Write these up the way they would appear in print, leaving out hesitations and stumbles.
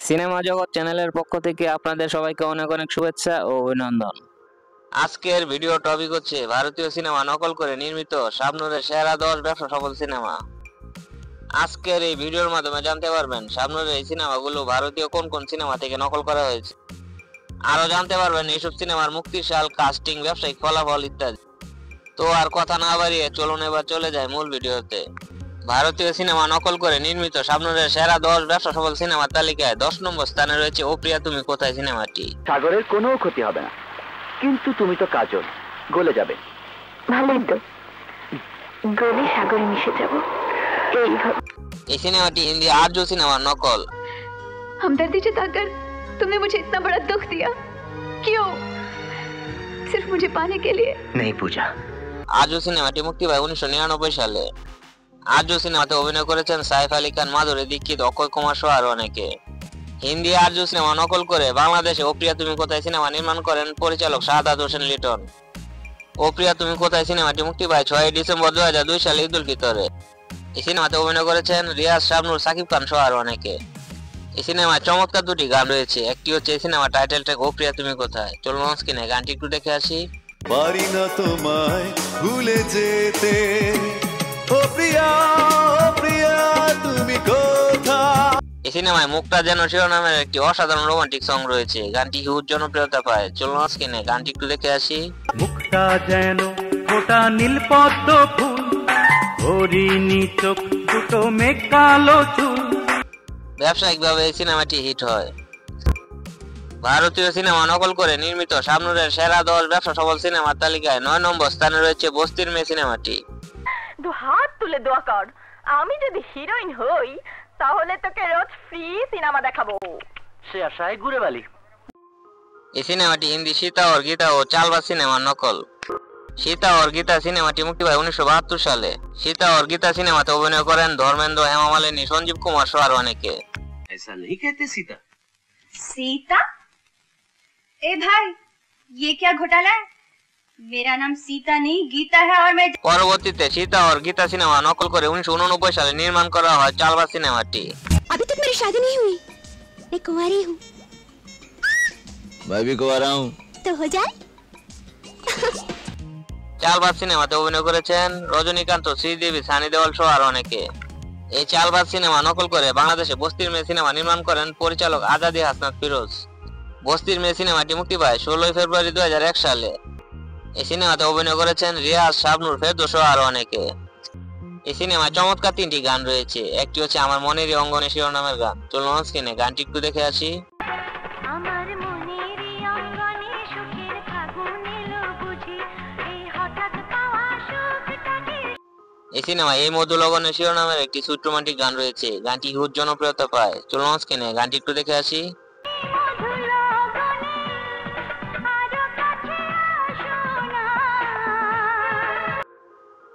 Cinema জগৎ চ্যানেলের পক্ষ থেকে আপনাদের সবাইকে অনেক অনেক শুভেচ্ছা ও অভিনন্দন। আজকের ভিডিও টপিক হচ্ছে ভারতীয় সিনেমা নকল করে নির্মিত শাবনূরের সেরা 10 ব্যবসা সফল সিনেমা। আজকের এই ভিডিওর মাধ্যমে জানতে পারবেন শাবনূরের এই সিনেমাগুলো ভারতীয় কোন কোন সিনেমা থেকে নকল করা হয়েছে। আরো জানতে পারবেন এইসব সিনেমার মুক্তির সাল, কাস্টিং, ব্যবসায়িক ফলাফল ইত্যাদি। তো আর কথা না বাড়িয়ে চলুন এবার চলে যায় মূল ভিডিওতে। ভারতীয় সিনেমা নকল করে নির্মিত শাবনূরের সেরা 10 ব্যবসা সফল সিনেমার তালিকায় 10 নম্বর স্থানে রয়েছে ও প্রিয়া তুমি কোথায় সিনেমাটি। সাগরের কোনো ক্ষতি হবে না, কিন্তু তুমি তো কাজল, গলে যাবে। ভালোই তো, গলে সাগরে মিশে যাব এইভাবে। এই সিনেমাটি হিন্দি আরজু সিনেমার নকল। हमदर्दी जताकर तुमने मुझे इतना बड़ा दुख दिया, क्यों? सिर्फ मुझे पाने के लिए? नहीं पूजा। আরজু সিনেমাটি মুক্তি পায় 1999 সালে। আরজু সিনেমাতে অভিনয় করেছেন সাইফ আলী খান, মাধুরী দীক্ষিত, অক্ষয় কুমার সহ আরো অনেকে। হিন্দি আরজু সিনেমা নকল করে বাংলাদেশে ও প্রিয়া তুমি কোথায় সিনেমা নির্মাণ করেন পরিচালক শাহাদাত হোসেন লিটন। ও প্রিয়া তুমি কোথায় সিনেমাটি মুক্তি পায় 6 ডিসেম্বর 2002 সালে ঈদুল ফিতরে। এই সিনেমাতে অভিনয় করেছেন রিয়াজ, শাবনূর, সাকিব খান সহ আরো অনেকে। এই সিনেমায় চমৎকার দুটি গান রয়েছে, একটি হচ্ছে এই সিনেমা টাইটেল ট্র্যাক ও প্রিয়া তুমি কোথায়। চলুন স্ক্রিনে গানটি একটু দেখে আসি। পারি না তোমায় ভুলে যেতে, ও প্রিয়া তুমি কোথায়। এই সিনেমায় মুক্তা যেন শিরোনামের একটি অসাধারণ রোমান্টিক সং রয়েছে, গানটি হিউজ জনপ্রিয়তা পায়। চলুন স্ক্রিনে গানটি একটু দেখে আসি। মুক্তা যেন ফোটা নীল পদ্ম ফুল, হরিণী চোখ দুটো মেঘ কালো চুল। ব্যবসায়িকভাবে এই সিনেমাটি হিট হয়। ভারতীয় সিনেমা নকল করে নির্মিত শাবনূরের সেরা 10 ব্যবসা সফল সিনেমার তালিকায় 9 নম্বর স্থানে রয়েছে বস্তির মেয়ে সিনেমাটি। দু হাত তুলে দোয়া কর, আমি যদি হিরোইন হই তাহলে তোকে রোজ ফ্রি সিনেমা দেখাবো। সে আশায় ঘুরে বালি। এই সিনেমাটি হিন্দি সীতা और গীতা ও চালবাজ সিনেমার নকল। সীতা और গীতা সিনেমাটি মুক্তি পায় 1972 সালে। সীতা और গীতা সিনেমাতে অভিনয় করেন ধর্মেন্দ্র, হেমা মালিনী, সঞ্জীব কুমার সহ আরো অনেকে। ऐसा नहीं कहते सीता। सीता? ए भाई, ये क्या घोटाला है? मेरा नाम सीता नहीं गीता है और मैं। পরবর্তীতে সীতা और গীতা সিনেমা নকল করে 1989 সালে নির্মাণ করা হয় চালবাজ সিনেমাটি। अभी तक मेरी शादी नहीं हुई, मैं कुंवारी हूँ। मैं भी कुंवारा हूँ। तो हो जाए। চালবাজ সিনেমাতে অভিনয় করেছেন রজনীকান্ত, শ্রীদেবী, সানি দেওয়াল সহ আরো অনেকে। এই চালবাজ সিনেমা নকল করে বাংলাদেশে বস্তির মেয়ে সিনেমা নির্মাণ করেন পরিচালক আজাদি হাসনাত ফিরোজ। বস্তির মেয়ে সিনেমাটি মুক্তি পায় 16 ফেব্রুয়ারি 2001 সালে। এই সিনেমাতে অভিনয় করেছেন রিয়াজ, শাবনূর, ফেরদৌস সহ আরো অনেকে। এই সিনেমায় চমৎকার 3টি গান রয়েছে, একটি হচ্ছে আমার মনেরই অঙ্গনে শিরোনামের গান। চলুন স্ক্রিনে গানটি একটু দেখে আসি। এই সিনেমায় এই মধু লগনের শিরোনামের একটি সুইট রোমান্টিক গান রয়েছে, গানটি হিউজ জনপ্রিয়তা পায়। চলুন স্ক্রিনে গানটি একটু দেখে আসি।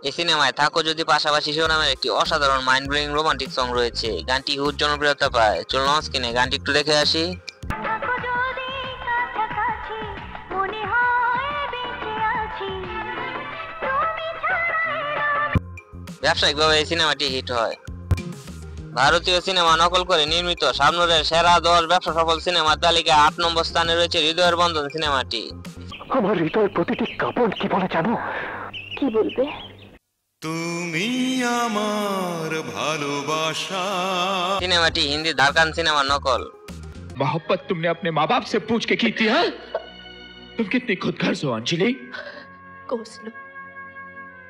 এই সিনেমায় থাকো যদি পাশাপাশি শিরোনামের একটি অসাধারণ মাইন্ড ব্লোয়িং রোমান্টিক সং রয়েছে, গানটি হিউজ জনপ্রিয়তা পায়। চলুন স্ক্রিনে গানটি একটু দেখে আসি। ব্যবসায়িকভাবে এই সিনেমাটি হিট হয়। ভারতীয় সিনেমা নকল করে নির্মিত শাবনূরের সেরা 10 ব্যবসা সফল সিনেমার তালিকায় 8 নম্বর স্থানে রয়েছে হৃদয়ের বন্ধন সিনেমাটি। আমার হৃদয়ের প্রতিটি কাঁপন কি বলে জানো? কি বলবে? তুমি আমার ভালোবাসা। সিনেমাটি হিন্দি ধারকান সিনেমার নকল। मोहब्बत तुमने अपने माँ बाप से पूछ के की थी? हाँ, तुम कितनी खुदगर्ज हो अंजलि। कोस लो,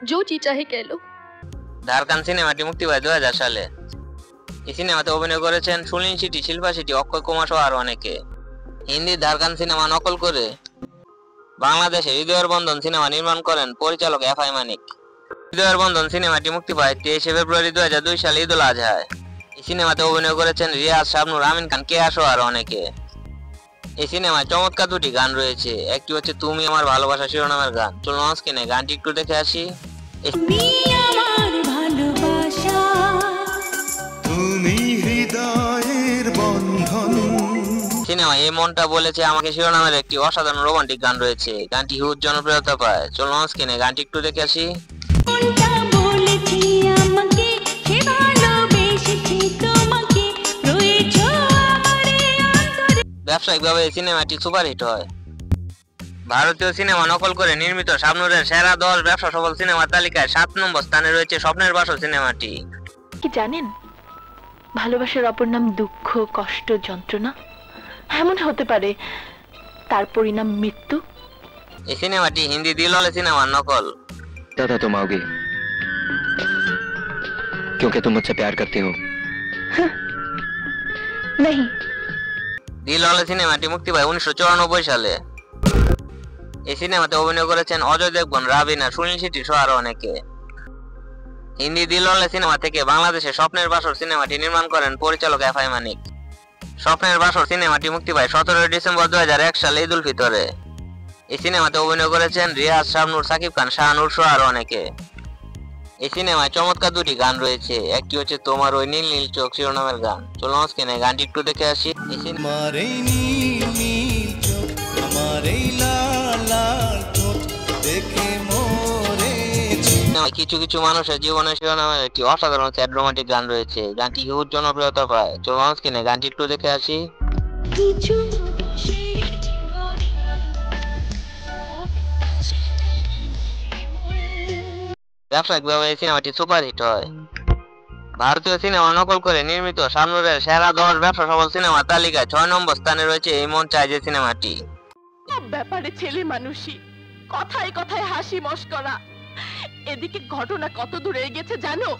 जो जी चाहे कह लो। ধারকান সিনেমাটি মুক্তি পায় 2000 সালে। এই সিনেমাতে অভিনয় করেছেন সুনীল শেট্টি, শিল্পা শেট্টি, অক্ষয় কুমার সহ আরো অনেকে। হিন্দি ধারকান সিনেমা নকল করে বাংলাদেশে হৃদয়ের বন্ধন সিনেমা নির্মাণ করেন পরিচালক এফআই মানিক। হৃদয়ের বন্ধন সিনেমাটি মুক্তি পায় 23 ফেব্রুয়ারি 2002 সালে ঈদুল আজহায়। এই সিনেমাতে অভিনয় করেছেন রিয়াজ, শাবনূর, আমিন খান, কেয়া সহ আরো অনেকে। এই সিনেমায় চমৎকার 2টি গান রয়েছে, একটি হচ্ছে তুমি আমার ভালোবাসা শিরোনামের গান। চলুন স্ক্রিনে গানটি একটু দেখে আসি। তুমি হৃদয়ের বন্ধন। সিনেমায় এই মনটা বলেছে আমাকে শিরোনামের একটি অসাধারণ রোমান্টিক গান রয়েছে, গানটি হিউজ জনপ্রিয়তা পায়। চলুন স্ক্রিনে গানটি একটু দেখে আসি। ব্যবসায়িকভাবে এই সিনেমাটি সুপারহিট হয়। ভারতীয় সিনেমা নকল করে নির্মিত শাবনূরের সেরা 10 ব্যবসা সফল সিনেমার তালিকায় 7 নম্বর স্থানে রয়েছে স্বপ্নের বাসর সিনেমাটি। কি জানেন, ভালোবাসার অপর নাম দুঃখ, কষ্ট, যন্ত্রণা। এমন হতে পারে তার পরিণাম মৃত্যু। এই সিনেমাটি হিন্দি দিল वाले সিনেমার নকল। दादा तुम आओगे क्योंकि तुम मुझसे प्यार करते हो। नहीं। দিল वाले সিনেমাটি মুক্তি পায় 1994 সালে। এই সিনেমাতে অভিনয় করেছেন অজয় দেবগন, রাবিনা, সুনীল শেট্টি সহ আরো অনেকে। হিন্দি দিল वाले সিনেমা থেকে বাংলাদেশে স্বপ্নের বাসর সিনেমাটি নির্মাণ করেন পরিচালক এফআই মানিক। স্বপ্নের বাসর সিনেমাটি মুক্তি পায় 17 ডিসেম্বর 2001 সালে ঈদ উল ফিতরে। এই সিনেমাতে অভিনয় করেছেন রিয়াজ, শাবনূর, সাকিব খান, শাহানুর সহ আরো অনেকে। এই সিনেমায় চমৎকার দুটি গান রয়েছে, একটি হচ্ছে তোমার ওই নীল নীল চোখ শিরোনামের গান। চলুন আজকে গানটি একটু দেখে আসি। কিছু কিছু মানুষের জীবনের শিরোনামের একটি অসাধারণ স্যাড রোমান্টিক গান রয়েছে, গানটি হিউজ জনপ্রিয়তা পায়। চলুন আজকে গানটি একটু দেখে আসি। ব্যবসায়িকভাবে এই সিনেমাটি সুপারহিট হয়। ভারতীয় সিনেমা নকল করে নির্মিত শাবনূরের সেরা 10 ব্যবসা সফল সিনেমার তালিকায় 6 নম্বর স্থানে রয়েছে এই মন চায় যে সিনেমাটি। ব্যাপারে ছেলে মানুষই, কথায় কথায় হাসি মশকরা। এদিকে ঘটনা কত দূর এগিয়েছে জানো?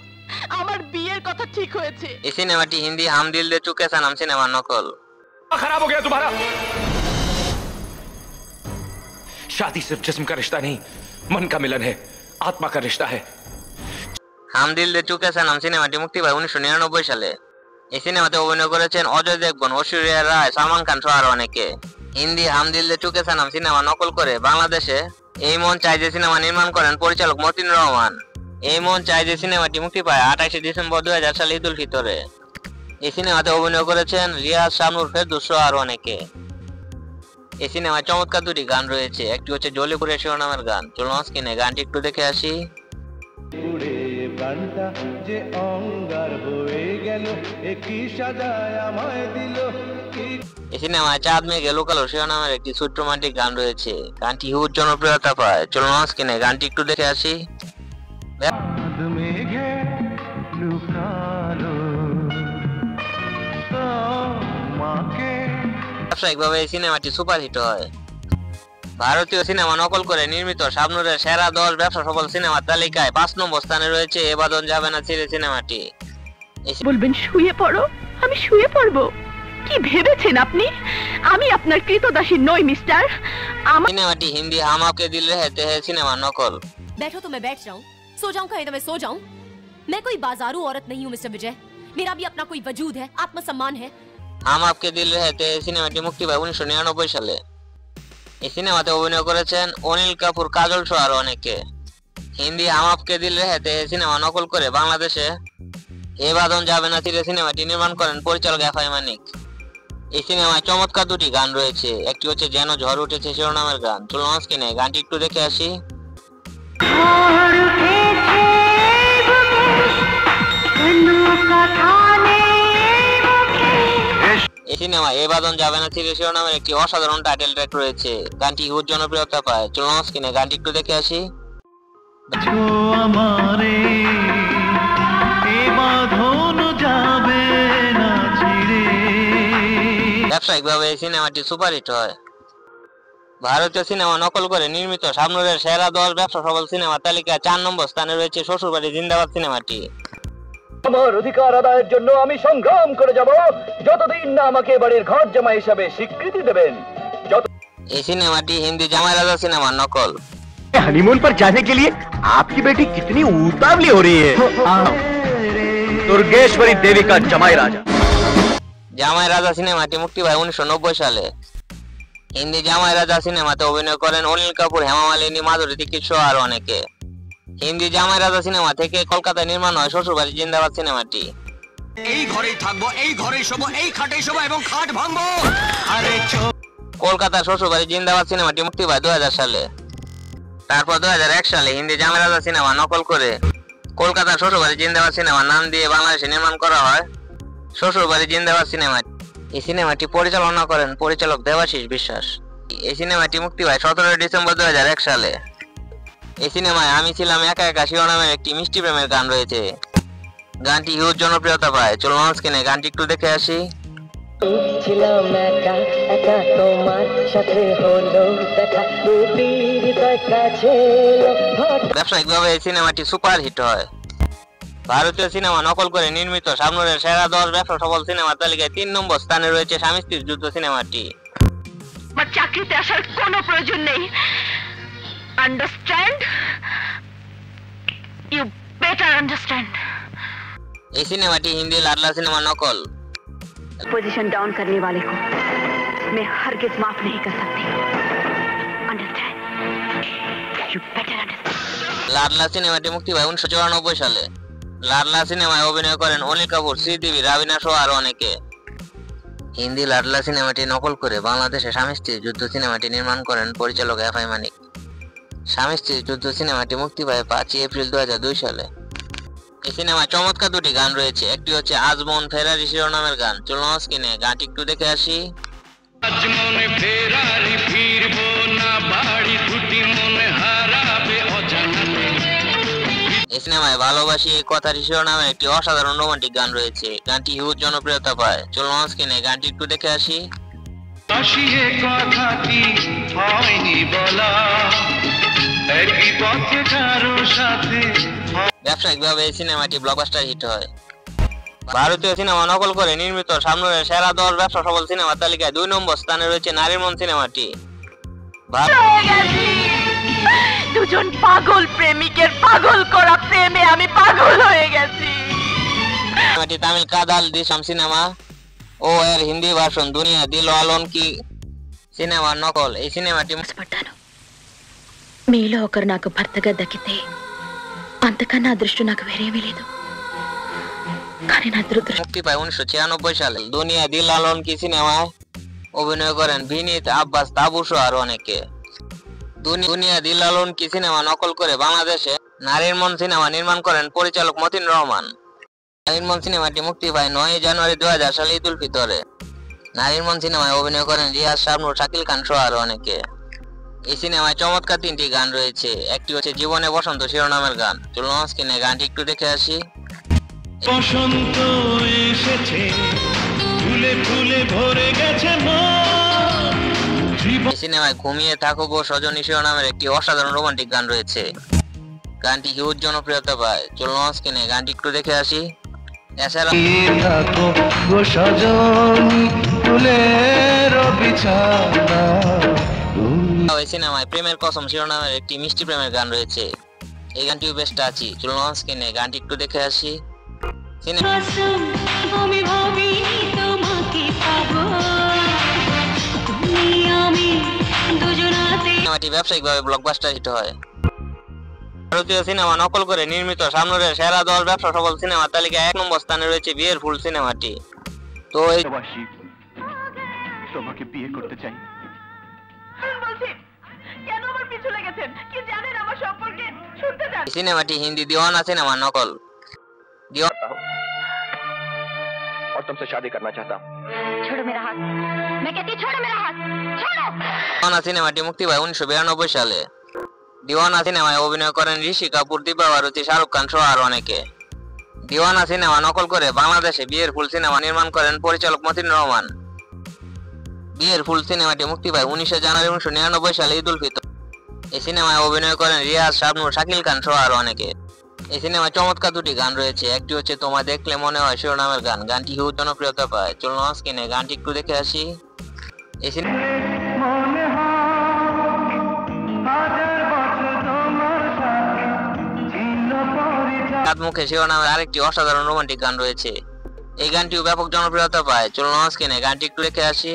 আমার বিয়ের কথা ঠিক হয়েছে। এই সিনেমাটি হিন্দি হাম দিল দে চুকে সনম সিনেমার নকল। खराब हो गया तुम्हारा। शादी सिर्फ जिस्म का रिश्ता नहीं, मन का मिलन है, आत्मा का रिश्ता है। হাম দিল দে চুকে সনম সিনেমাটি মুক্তি পায় 1999 সালে। এই সিনেমাতে অভিনয় করেছেন অজয় দেবগন, ঐশ্বরিয়া রায়, সালমান খান সহ আরো অনেকে। হিন্দি হাম দিল দে চুকে সনম সিনেমা নকল করে বাংলাদেশে এই মন চায় যে সিনেমা নির্মাণ করেন পরিচালক মতিন রহমান। এই মন চায় যে সিনেমাটি মুক্তি পায় 28 ডিসেম্বর 2000 সালে ঈদ উল ফিতরে। এই সিনেমাতে অভিনয় করেছেন রিয়াজ, শাবনূর, ফেরদৌস সহ আরো অনেকে। এই সিনেমায় চমৎকার দুটি গান রয়েছে, একটি হচ্ছে জলিপুরের শিরোনামের গান। চলুন আজকে গানটি একটু দেখে আসি। এই সিনেমায় চাঁদ মেঘে লুকালো শিরোনামের একটি সুইট রোমান্টিক গান রয়েছে, গানটি হিউজ জনপ্রিয়তা পায়। চলুন আজকে গানটি একটু দেখে আসি। ব্যবসায়িকভাবে এই সিনেমাটি সুপারহিট হয়। ভারতীয় সিনেমা নকল করে নির্মিত শাবনূরের সেরা 10 ব্যবসা সফল সিনেমার তালিকায় 5 নম্বর স্থানে রয়েছে এ বাদন যাবে না ছেড়ে সিনেমাটি। বলবেন শুয়ে পড়ো, আমি শুয়ে পড়বো? কি ভেবেছেন আপনি? আমি আপনার কৃতদাসী নই মিস্টার। সিনেমাটি হিন্দি হাম আপকে দিল রহতে হ্যায় সিনেমার নকল। बैठो तो मैं बैठ जाऊं, सो जाऊं कहीं तो मैं सो जाऊं। मैं कोई बाजारू औरत नहीं हूं मिस्टर विजय, मेरा भी अपना कोई वजूद है, आत्मसम्मान है। হাম আপকে দিল রহতে সিনেমাটি মুক্তি পায় 1999 সালে। এই সিনেমাতে অভিনয় করেছেন অনিল কাপুর, কাজল সহ আরো অনেকে। হিন্দি হাম আপকে দিল রহতে সিনেমা নকল করে বাংলাদেশে এ বাদন যাবে না ছেড়ে সিনেমাটি নির্মাণ করেন পরিচালক এফআই মানিক। এই সিনেমায় চমৎকার দুটি গান রয়েছে, একটি হচ্ছে যেন ঝড় উঠেছে শিরোনামের গান। চলুন আজকে গানটি একটু দেখে আসি। এই সিনেমায় এ বাদন যাবে না ছেড়ে শিরোনামের একটি অসাধারণ টাইটেল ট্র্যাক রয়েছে, গানটি হিউজ জনপ্রিয়তা পায়। চলুন আজকে গানটি একটু দেখে আসি। ব্যবসায়িকভাবে এই সিনেমাটি সুপারহিট হয়। ভারতীয় সিনেমা নকল করে নির্মিত শাবনূরের সেরা 10 ব্যবসা সফল সিনেমার তালিকায় 4 নম্বর স্থানে রয়েছে শ্বশুরবাড়ি জিন্দাবাদ সিনেমাটি। আমার অধিকার আদায়ের জন্য আমি সংগ্রাম করে যাব যতদিন না আমাকে বাড়ির ঘর জামাই হিসেবে স্বীকৃতি দেবেন। এই সিনেমাটি হিন্দি জামাই রাজা সিনেমার নকল। हनीमून पर जाने के लिए आपकी बेटी कितनी उतावली हो रही है। दुर्गेश्वरी देवी का जमाई राजा। জামাই রাজা সিনেমাটি মুক্তি পায় 1990 সালে। হিন্দি জামাই রাজা সিনেমাতে অভিনয় করেন অনিল কাপুর, হেমা মালিনী, মাধুরী দীক্ষিত সহ আরো অনেকে। হিন্দি জামাই রাজা সিনেমা থেকে কলকাতায় নির্মাণ হয় শ্বশুরবাড়ি জিন্দাবাদ সিনেমাটি। এই ঘরেই থাকবো, এই ঘরেই শোবো, এই খাটেই শোবো এবং খাট ভাঙবো। কলকাতার শ্বশুরবাড়ি জিন্দাবাদ সিনেমাটি মুক্তি পায় 2000 সালে। তারপর 2001 সালে হিন্দি জামাই রাজা সিনেমা নকল করে কলকাতার শ্বশুরবাড়ি জিন্দাবাদ সিনেমার নাম দিয়ে বাংলাদেশে নির্মাণ করা হয় শ্বশুরবাড়ি জিন্দাবাদ সিনেমা। এই সিনেমাটি পরিচালনা করেন পরিচালক দেবাশিস বিশ্বাস। এই সিনেমাটি মুক্তি পায় 17 ডিসেম্বর 2001 সালে। এই সিনেমায় আমি ছিলাম একা একা শিরোনামের একটি মিষ্টি প্রেমের গান রয়েছে। গানটি হিউজ জনপ্রিয়তা পায়। চলুন স্ক্রিনে গানটি একটু দেখে আসি। ছিলাম একা একা তোমার সাথে হলো দেখা দুটির কাছে। ব্যবসায়িকভাবে এই সিনেমাটি সুপার হিট হয়। ভারতীয় সিনেমা নকল করে নির্মিত শাবনূরের সেরা 10 ব্যবসা সফল সিনেমার তালিকায় 3 নম্বর স্থানে রয়েছে স্বামী স্ত্রীর যুদ্ধ সিনেমাটি। আমার চাকরিতে আসার কোনো প্রয়োজন নেই, আন্ডারস্ট্যান্ড? You better understand. এই সিনেমাটি হিন্দি লাডলা সিনেমা নকল। पोजीशन डाउन करने वाले को मैं हरगिज माफ नहीं कर सकती। Understand? You better understand. Laadla সিনেমাটি মুক্তি পায় 1994 সালে। লাডলা সিনেমায় অভিনয় করেন অনিল কাপুর, শ্রীদেবী, রাবিনা সহ আরো অনেকে। হিন্দি লাডলা সিনেমাটি নকল করে বাংলাদেশে স্বামী স্ত্রীর যুদ্ধ সিনেমাটি নির্মাণ করেন পরিচালক এফআই মানিক। স্বামী স্ত্রীর যুদ্ধ সিনেমাটি মুক্তি পায় 5 এপ্রিল 2002 সালে। এই সিনেমায় চমৎকার দুটি গান রয়েছে। একটি হচ্ছে আজ মন ফেরারি শিরোনামের গান। চলুন স্ক্রিনে গানটি একটু দেখে আসি। আজ মনে ফেরারি ফিরবো না বাড়ি দুটি মনে হারাবে অজানাতে। এই সিনেমায় ভালোবাসি এই কথার শিরোনামে একটি অসাধারণ রোমান্টিক গান রয়েছে। গানটি হিউজ জনপ্রিয়তা পায়। চলুন স্ক্রিনে গানটি একটু দেখে আসি। আসিয়ে কথাটি হয়নি বলা, একই পথে কারো সাথে। ব্যবসায়িকভাবে এই সিনেমাটি ব্লকবাস্টার হিট হয়। ভারতীয় সিনেমা নকল করে নির্মিত শাবনূরের সেরা 10 ব্যবসা সফল সিনেমার তালিকায় 2 নম্বর স্থানে রয়েছে নারীর মন সিনেমাটি। দুজন পাগল প্রেমিকের পাগল করা প্রেমে আমি পাগল হয়ে গেছি। সিনেমাটি তামিল কাদাল দিশাম সিনেমা ও এর হিন্দি ভার্সন দুনিয়া দিল আলোন কি సినిమా నకల్. ఈ సినిమాటి పడ్డాను. మీలో ఒకరు నాకు భర్తగా దక్కితే అంతకన్నా అదృష్టం నాకు వేరేమీ లేదు. కానీ నా దురదృష్టం মুক্তি পায় 1996 সালে দুনিয়া দিল আলোন কি সিনেমায় অভিনয় করেন বিনীত, আব্বাস, তাবু সহ আরো অনেকে। দুনিয়া দিল আলোন কি সিনেমা নকল করে বাংলাদেশে নারীর মন সিনেমা নির্মাণ করেন পরিচালক মতিন রহমান। নারীর মন সিনেমাটি মুক্তি পায় 9 জানুয়ারি 2000 সালে ঈদুল ফিতরে। নারীর মন সিনেমায় অভিনয় করেন রিয়াজ, শাবনূর, শাকিল খান সহ আরো অনেকে। এই সিনেমায় চমৎকার 3টি গান রয়েছে। একটি হচ্ছে জীবনে বসন্ত শিরোনামের গান। চলুন স্ক্রিনে গানটি একটু দেখে আসি। বসন্ত এসেছে, ফুলে ফুলে ভরে গেছে মন। এই সিনেমায় ঘুমিয়ে থাকো গো সজনী শিরোনামের একটি অসাধারণ রোমান্টিক গান রয়েছে। গানটি হিউজ জনপ্রিয়তা পায়। চলুন স্ক্রিনে গানটি একটু দেখে আসি। এছাড়া এই সিনেমায় প্রেমের কসম শিরোনামের একটি মিষ্টি প্রেমের গান রয়েছে। এই গানটিও বেশ টাচি। চলুন স্ক্রিনে গানটি একটু দেখে আসি। সিনেমাটি ব্যবসায়িকভাবে ব্লকবাস্টার হিট হয়। ভারতীয় সিনেমা নকল করে নির্মিত শাবনূরের সেরা 10 ব্যবসা সফল সিনেমার তালিকায় 1 নম্বর স্থানে রয়েছে বিয়ের ফুল সিনেমাটি। তো এই তোমাকে বিয়ে করতে চাই। বলছি কেন আমার পিছু লেগেছেন? কি জানেন আমার সম্পর্কে? শুনতে চান? সিনেমাটি হিন্দি দিওয়ানা সিনেমা নকল। और तुमसे शादी करना चाहता हूँ। छोड़ो मेरा हाथ, मैं कहती हूँ छोड़ो मेरा हाथ, छोड़ो। দিওয়ানা সিনেমাটি মুক্তি পায় 1992 সালে। দিওয়ানা সিনেমায় অভিনয় করেন ঋষি কাপুর, দীপা ভারতী, শাহরুখ খান সহ আরো অনেকে। দিওয়ানা সিনেমা নকল করে বাংলাদেশে বিয়ের ফুল সিনেমা নির্মাণ করেন পরিচালক মতিন রহমান। বিয়ের ফুল সিনেমাটি মুক্তি পায় 19 জানুয়ারি 1999 সালে ঈদুল ফিতর। এই সিনেমায় অভিনয় করেন রিয়াজ, শাবনূর, শাকিল খান সহ আরো অনেকে। এই সিনেমায় চমৎকার 2টি গান রয়েছে। একটি হচ্ছে তোমায় দেখলে মনে হয় শিরোনামের গান। গানটি হিউজ জনপ্রিয়তা পায়। চলুন স্ক্রিনে গানটি একটু দেখে আসি। এই মুখে শিরোনামের আরেকটি অসাধারণ রোমান্টিক গান রয়েছে। এই গানটিও ব্যাপক জনপ্রিয়তা পায়। চলুন স্ক্রিনে গানটি একটু দেখে আসি।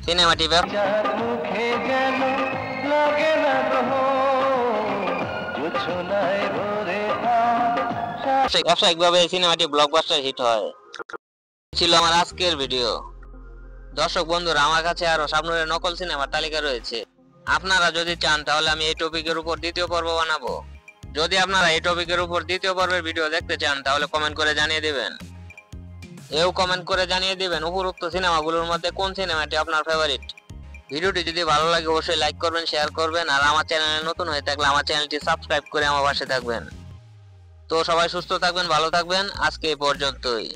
সিনেমাটি ব্যবসায়িকভাবে এই সিনেমাটি ব্লকবাস্টার হিট হয়। ছিল আমার আজকের ভিডিও। দর্শক বন্ধুরা, আমার কাছে আরো শাবনূরের নকল সিনেমার তালিকা রয়েছে। আপনারা যদি চান তাহলে আমি এই টপিকের উপর দ্বিতীয় পর্ব বানাবো। যদি আপনারা এই টপিকের উপর দ্বিতীয় পর্বের ভিডিও দেখতে চান তাহলে কমেন্ট করে জানিয়ে দিবেন। এও কমেন্ট করে জানিয়ে দিবেন উপরোক্ত সিনেমাগুলোর মধ্যে কোন সিনেমাটি আপনার ফেভারিট। ভিডিওটি যদি ভালো লাগে অবশ্যই লাইক করবেন, শেয়ার করবেন, আর আমার চ্যানেলে নতুন হয়ে থাকলে আমার চ্যানেলটি সাবস্ক্রাইব করে আমার পাশে থাকবেন। তো সবাই সুস্থ থাকবেন, ভালো থাকবেন, আজকে এই পর্যন্তই।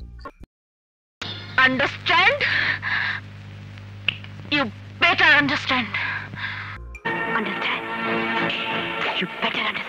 Understand? You better understand. Understand? You better understand.